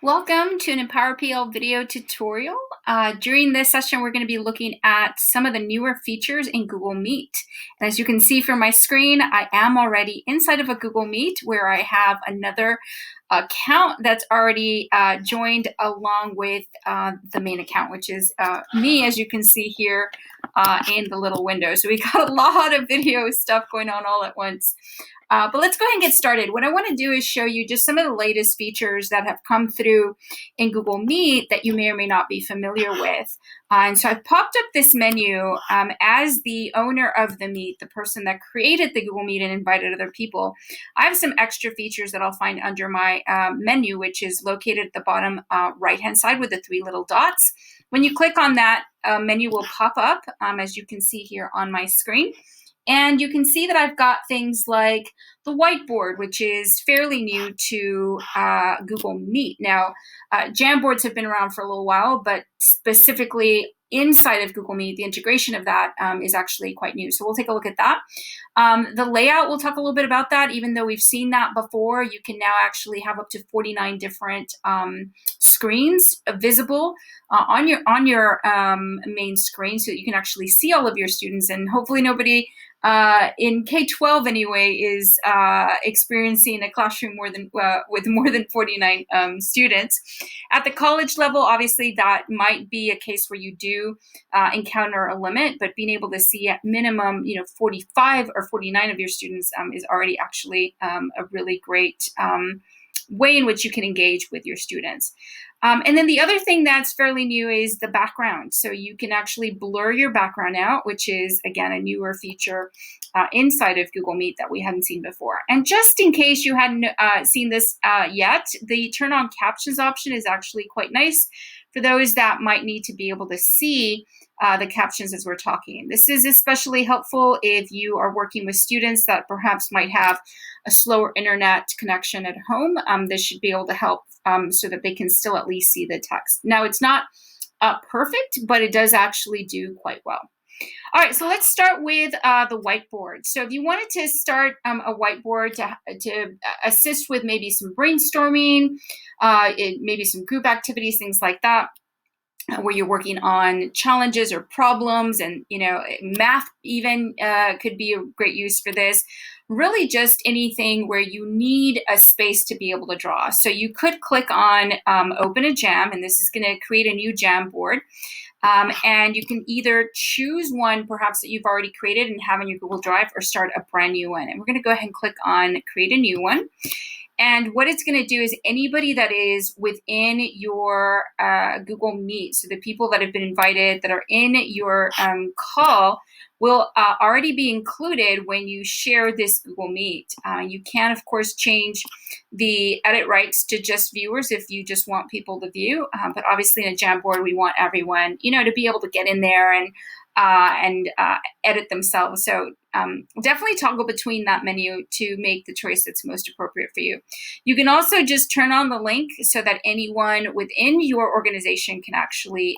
Welcome to an Empower PL video tutorial. During this session, we're going to be looking at some of the newer features in Google Meet. And as you can see from my screen, I am already inside of a Google Meet where I have another account that's already joined along with the main account, which is me, as you can see here in the little window. So we got a lot of video stuff going on all at once. But let's go ahead and get started. What I want to do is show you just some of the latest features that have come through in Google Meet that you may or may not be familiar with. And so I've popped up this menu as the owner of the Meet, the person that created the Google Meet and invited other people. I have some extra features that I'll find under my menu, which is located at the bottom right-hand side with the three little dots. When you click on that, menu will pop up, as you can see here on my screen. And you can see that I've got things like the whiteboard, which is fairly new to Google Meet. Now, Jamboards have been around for a little while, but specifically inside of Google Meet, the integration of that is actually quite new. So we'll take a look at that. The layout, we'll talk a little bit about that. Even though we've seen that before, you can now actually have up to 49 different screens visible on your main screen, so that you can actually see all of your students, and hopefully nobody in K-12 anyway is experiencing a classroom with more than 49 students. At the college level, obviously that might be a case where you do encounter a limit, but being able to see at minimum 45 or 49 of your students is already actually a really great way in which you can engage with your students. And then the other thing that's fairly new is the background. So you can actually blur your background out, which is, again, a newer feature inside of Google Meet that we hadn't seen before. And just in case you hadn't seen this yet, the turn on captions option is actually quite nice for those that might need to be able to see the captions as we're talking. This is especially helpful if you are working with students that perhaps might have a slower internet connection at home. This should be able to help so that they can still at least see the text. Now, it's not perfect, but it does actually do quite well. All right, so let's start with the whiteboard. So if you wanted to start a whiteboard to assist with maybe some brainstorming, maybe some group activities, things like that, where you're working on challenges or problems, and math even could be a great use for this. Really just anything where you need a space to be able to draw. So you could click on open a jam, and this is going to create a new Jamboard. And you can either choose one perhaps that you've already created and have in your Google Drive, or start a brand new one. And we're going to go ahead and click on create a new one. And what it's going to do is anybody that is within your Google Meet, so the people that have been invited that are in your call, will already be included when you share this Google Meet. You can, of course, change the edit rights to just viewers if you just want people to view. But obviously in a Jamboard, we want everyone, to be able to get in there and edit themselves. So definitely toggle between that menu to make the choice that's most appropriate for you. You can also just turn on the link so that anyone within your organization can actually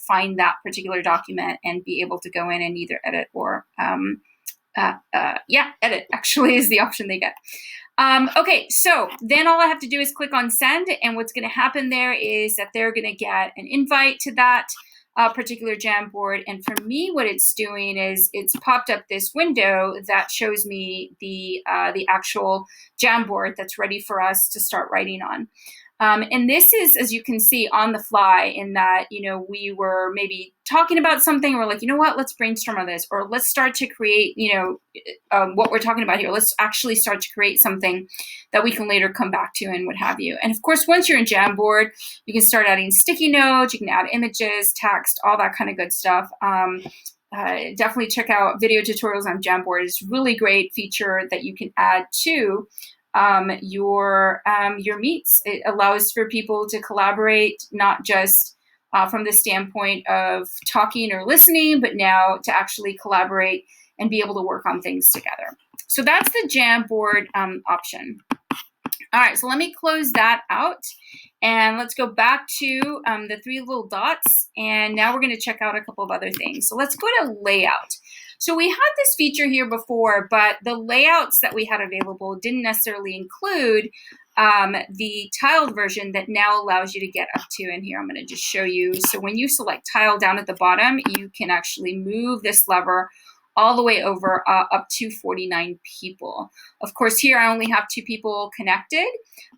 find that particular document and be able to go in and either edit or edit actually is the option they get. Okay, so then all I have to do is click on send, and what's going to happen there is that they're going to get an invite to that particular Jamboard. And for me, what it's doing is it's popped up this window that shows me the actual Jamboard that's ready for us to start writing on. And this is, as you can see, on the fly, in that, we were maybe talking about something, we're like, what, let's brainstorm on this, or let's start to create, what we're talking about here. Let's actually start to create something that we can later come back to and what have you. And of course, once you're in Jamboard, you can start adding sticky notes, you can add images, text, all that kind of good stuff. Definitely check out video tutorials on Jamboard. It's a really great feature that you can add to your meets. It allows for people to collaborate, not just from the standpoint of talking or listening, but now to actually collaborate and be able to work on things together. So that's the Jamboard option. All right, so let me close that out, and let's go back to the three little dots, and now we're going to check out a couple of other things. So let's go to layout. So we had this feature here before, but the layouts that we had available didn't necessarily include the tiled version that now allows you to get up to, and here I'm going to just show you. So when you select tile down at the bottom, you can actually move this lever all the way over up to 49 people. Of course, here I only have 2 people connected,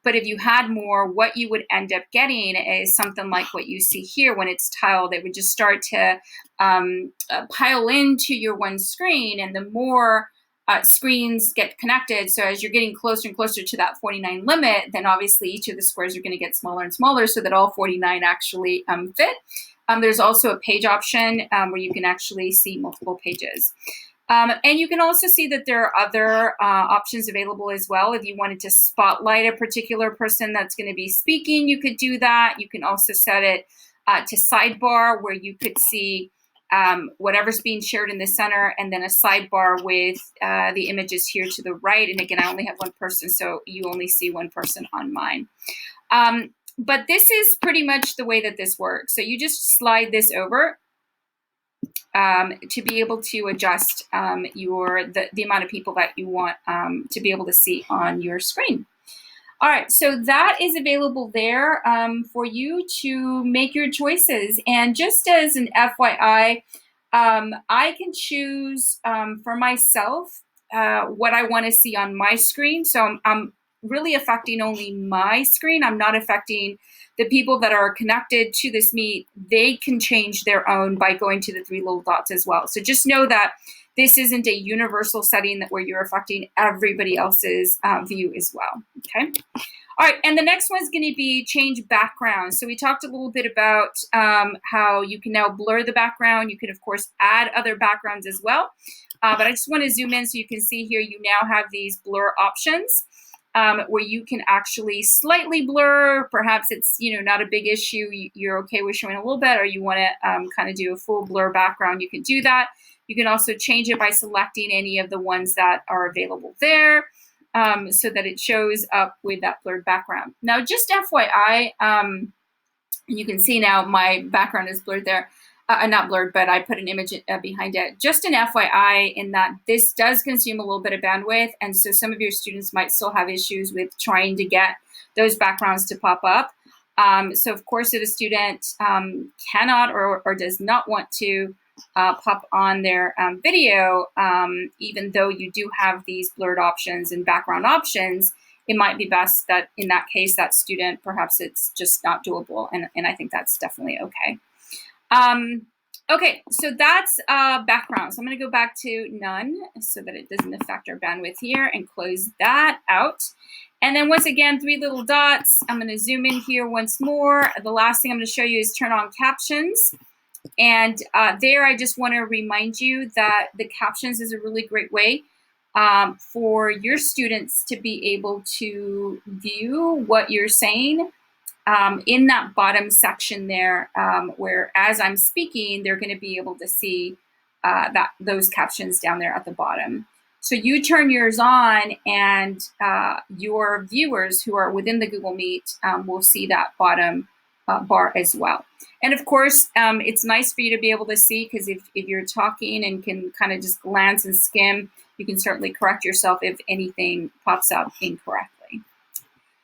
but if you had more, what you would end up getting is something like what you see here when it's tiled. It would just start to pile into your one screen, and the more screens get connected, so as you're getting closer and closer to that 49 limit, then obviously each of the squares are going to get smaller and smaller so that all 49 actually fit. There's also a page option where you can actually see multiple pages. And you can also see that there are other options available as well. If you wanted to spotlight a particular person that's going to be speaking, you could do that. You can also set it to sidebar, where you could see whatever's being shared in the center, and then a sidebar with the images here to the right. And again, I only have one person, so you only see one person on mine. But this is pretty much the way that this works. So you just slide this over to be able to adjust the amount of people that you want to be able to see on your screen. All right, so that is available there for you to make your choices. And just as an FYI, I can choose for myself what I want to see on my screen. So I'm really affecting only my screen. I'm not affecting the people that are connected to this meet. They can change their own by going to the 3 little dots as well. So just know that this isn't a universal setting where you're affecting everybody else's view as well, okay? All right, and the next one is going to be change background. So we talked a little bit about how you can now blur the background. You can, of course, add other backgrounds as well. But I just want to zoom in so you can see here you now have these blur options where you can actually slightly blur. Perhaps it's not a big issue. You're okay with showing a little bit, or you want to kind of do a full blur background. You can do that. You can also change it by selecting any of the ones that are available there so that it shows up with that blurred background. Now, just FYI, you can see now my background is blurred there. Not blurred, but I put an image behind it. Just an FYI in that this does consume a little bit of bandwidth, and so some of your students might still have issues with trying to get those backgrounds to pop up. So of course, if a student cannot or does not want to pop on their video, even though you do have these blurred options and background options, it might be best that in that case, that student, perhaps it's just not doable. And I think that's definitely okay. Okay, so that's background. So I'm going to go back to none so that it doesn't affect our bandwidth here and close that out. And then once again, 3 little dots. I'm going to zoom in here once more. The last thing I'm going to show you is turn on captions. And there I just want to remind you that the captions is a really great way for your students to be able to view what you're saying in that bottom section there, where as I'm speaking, they're going to be able to see those captions down there at the bottom. So you turn yours on, and your viewers who are within the Google Meet will see that bottom bar as well. And of course, it's nice for you to be able to see, because if you're talking and can kind of just glance and skim, you can certainly correct yourself if anything pops up incorrectly.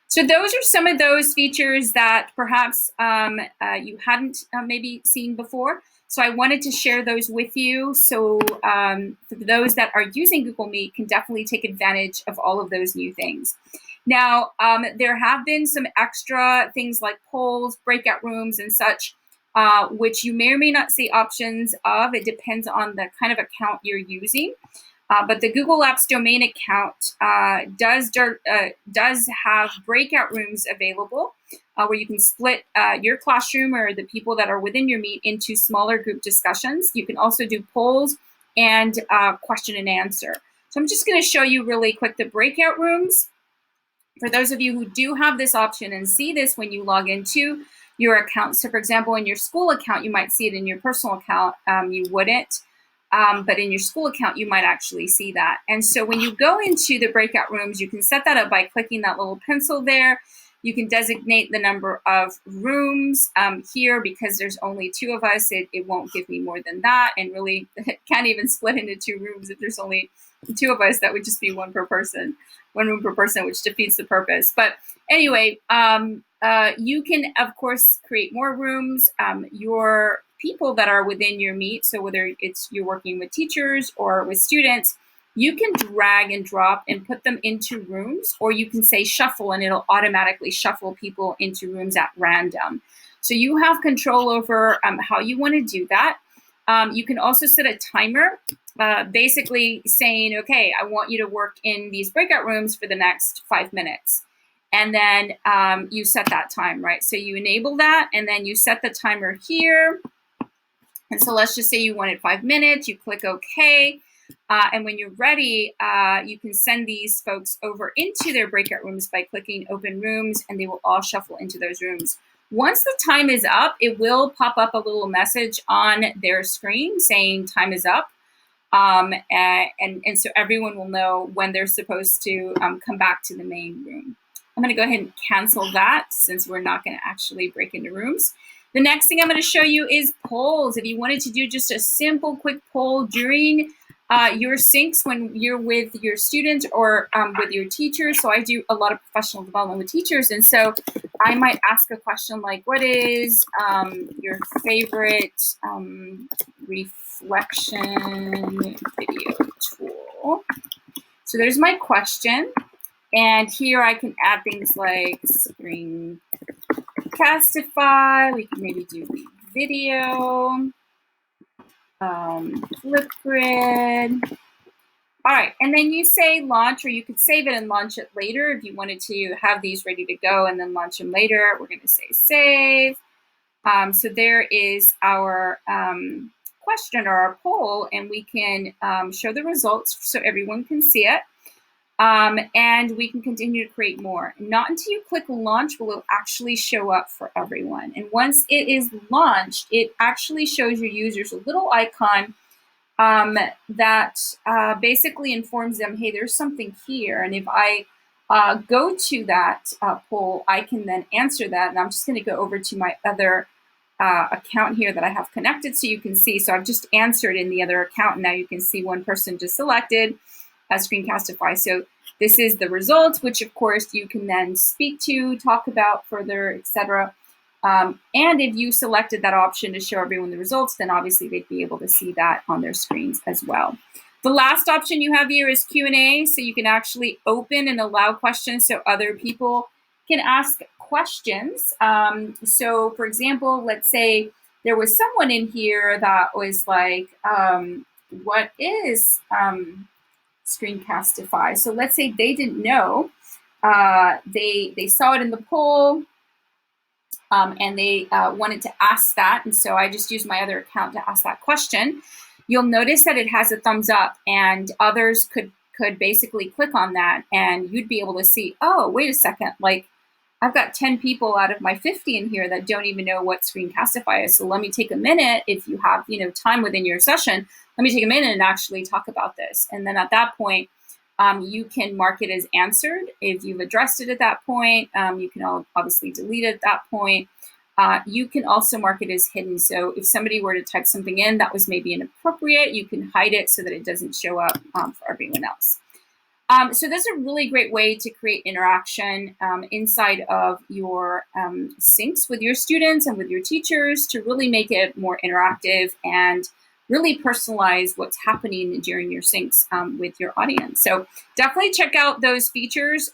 So those are some of those features that perhaps you hadn't maybe seen before. So I wanted to share those with you. So for those that are using Google Meet can definitely take advantage of all of those new things. Now, there have been some extra things like polls, breakout rooms, and such, which you may or may not see options of. It depends on the kind of account you're using. But the Google Apps domain account does have breakout rooms available where you can split your classroom or the people that are within your Meet into smaller group discussions. You can also do polls and question and answer. So I'm just going to show you really quick the breakout rooms. For those of you who do have this option and see this when you log into your account. So for example, in your school account, you might see it. In your personal account, you wouldn't. But in your school account, you might actually see that. And so when you go into the breakout rooms, you can set that up by clicking that little pencil there. You can designate the number of rooms here. Because there's only 2 of us, it won't give me more than that. And really, it can't even split into 2 rooms if there's only two of us, that would just be one room per person, which defeats the purpose. But anyway, you can, of course, create more rooms. Your people that are within your Meet, so whether it's you're working with teachers or with students, you can drag and drop and put them into rooms, or you can say shuffle and it'll automatically shuffle people into rooms at random. So you have control over how you want to do that. You can also set a timer, basically saying, okay, I want you to work in these breakout rooms for the next 5 minutes. And then you set that time, right? So you enable that, and then you set the timer here. And so let's just say you wanted 5 minutes, you click OK. And when you're ready, you can send these folks over into their breakout rooms by clicking open rooms, and they will all shuffle into those rooms. Once the time is up, it will pop up a little message on their screen saying time is up. And so everyone will know when they're supposed to come back to the main room. I'm going to go ahead and cancel that since we're not going to actually break into rooms. The next thing I'm going to show you is polls. If you wanted to do just a simple, quick poll during your syncs when you're with your students or with your teachers. So I do a lot of professional development with teachers. And so I might ask a question like, what is your favorite reflection video tool? So there's my question. And here I can add things like Screencastify. We can maybe do the video. Flipgrid. All right, and then you say launch, or you could save it and launch it later if you wanted to have these ready to go and then launch them later. We're going to say save. So there is our question or our poll, and we can show the results so everyone can see it. And we can continue to create more. Not until you click launch will it actually show up for everyone. And once it is launched, it actually shows your users a little icon that basically informs them, hey, there's something here. And if I go to that poll, I can then answer that. And I'm just going to go over to my other account here that I have connected so you can see. So I've just answered in the other account. And now you can see one person just selected as Screencastify. So this is the results, which of course you can then speak to, talk about further, etc. And if you selected that option to show everyone the results, then obviously they'd be able to see that on their screens as well. The last option you have here is Q&A, so you can actually open and allow questions so other people can ask questions. So for example, let's say there was someone in here that was like, what is Screencastify? So let's say they didn't know. They saw it in the poll, and they wanted to ask that. And so I just used my other account to ask that question. You'll notice that it has a thumbs up, and others could basically click on that, and you'd be able to see, oh, wait a second, like I've got 10 people out of my 50 in here that don't even know what Screencastify is. So let me take a minute, if you have time within your session, let me take a minute and actually talk about this. And then at that point, you can mark it as answered. If you've addressed it at that point, you can obviously delete it at that point. You can also mark it as hidden. So if somebody were to type something in that was maybe inappropriate, you can hide it so that it doesn't show up for everyone else. So that's a really great way to create interaction inside of your syncs with your students and with your teachers to really make it more interactive and really personalize what's happening during your syncs with your audience. So definitely check out those features.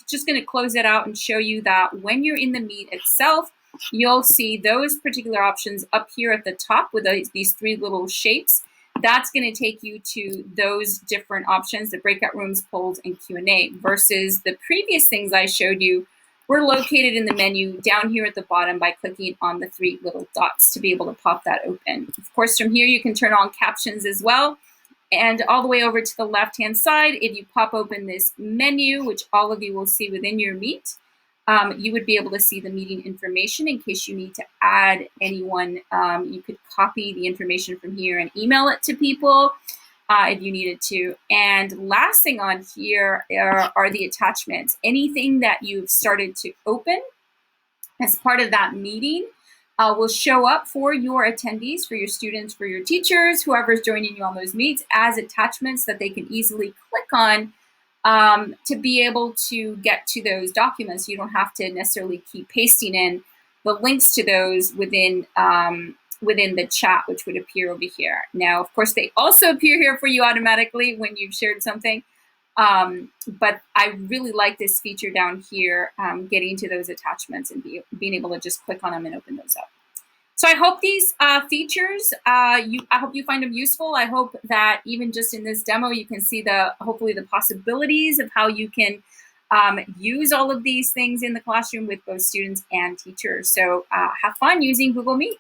Just going to close it out and show you that when you're in the Meet itself, you'll see those particular options up here at the top with these three little shapes. That's going to take you to those different options, the breakout rooms, polls, and Q&A, versus the previous things I showed you were located in the menu down here at the bottom by clicking on the three little dots to be able to pop that open. Of course, from here, you can turn on captions as well. And all the way over to the left-hand side, if you pop open this menu, which all of you will see within your Meet, you would be able to see the meeting information in case you need to add anyone. You could copy the information from here and email it to people if you needed to. And last thing on here are the attachments. Anything that you've started to open as part of that meeting, will show up for your attendees, for your students, for your teachers, whoever's joining you on those meets, as attachments that they can easily click on to be able to get to those documents. You don't have to necessarily keep pasting in the links to those within within the chat, which would appear over here. Now, of course, they also appear here for you automatically when you've shared something. But I really like this feature down here, getting to those attachments and being able to just click on them and open those up. So I hope these features, I hope you find them useful. I hope that even just in this demo, you can see hopefully the possibilities of how you can use all of these things in the classroom with both students and teachers. So have fun using Google Meet.